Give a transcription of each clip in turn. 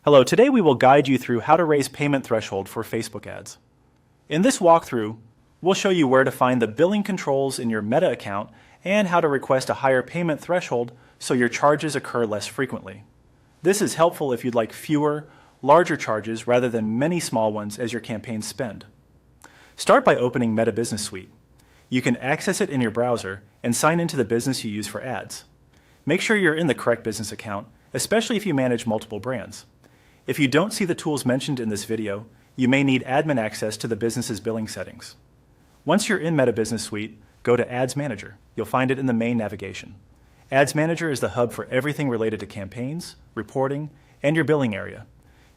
Hello, today we will guide you through how to raise payment threshold for Facebook ads. In this walkthrough, we'll show you where to find the billing controls in your Meta account and how to request a higher payment threshold so your charges occur less frequently. This is helpful if you'd like fewer, larger charges rather than many small ones as your campaigns spend. Start by opening Meta Business Suite. You can access it in your browser and sign into the business you use for ads. Make sure you're in the correct business account, especially if you manage multiple brands. If you don't see the tools mentioned in this video, you may need admin access to the business's billing settings. Once you're in Meta Business Suite, go to Ads Manager. You'll find it in the main navigation. Ads Manager is the hub for everything related to campaigns, reporting, and your billing area.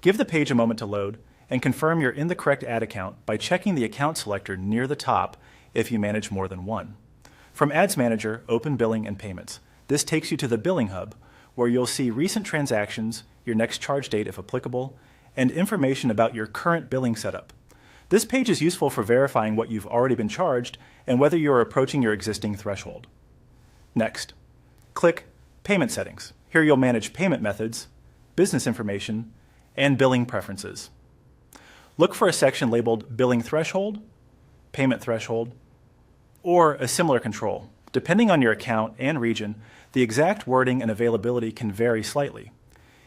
Give the page a moment to load and confirm you're in the correct ad account by checking the account selector near the top if you manage more than one. From Ads Manager, open Billing and Payments. This takes you to the Billing Hub, where you'll see recent transactions, your next charge date if applicable, and information about your current billing setup. This page is useful for verifying what you've already been charged and whether you're approaching your existing threshold. Next, click Payment Settings. Here you'll manage payment methods, business information, and billing preferences. Look for a section labeled Billing Threshold, Payment Threshold, or a similar control. Depending on your account and region, the exact wording and availability can vary slightly.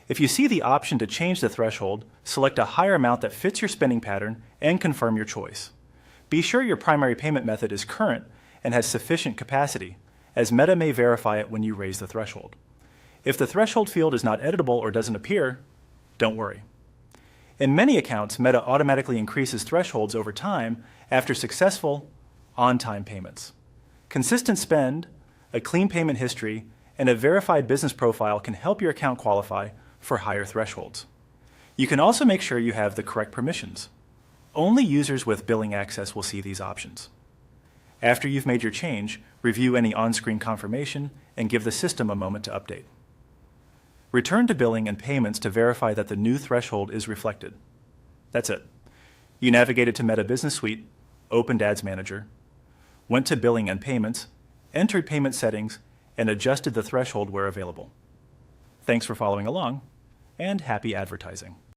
If you see the option to change the threshold, select a higher amount that fits your spending pattern and confirm your choice. Be sure your primary payment method is current and has sufficient capacity, as Meta may verify it when you raise the threshold. If the threshold field is not editable or doesn't appear, don't worry. In many accounts, Meta automatically increases thresholds over time after successful, on-time payments. Consistent spend, a clean payment history, and a verified business profile can help your account qualify for higher thresholds. You can also make sure you have the correct permissions. Only users with billing access will see these options. After you've made your change, review any on-screen confirmation and give the system a moment to update. Return to Billing and Payments to verify that the new threshold is reflected. That's it. You navigated to Meta Business Suite, opened Ads Manager, went to Billing and Payments, entered payment settings, and adjusted the threshold where available. Thanks for following along, and happy advertising.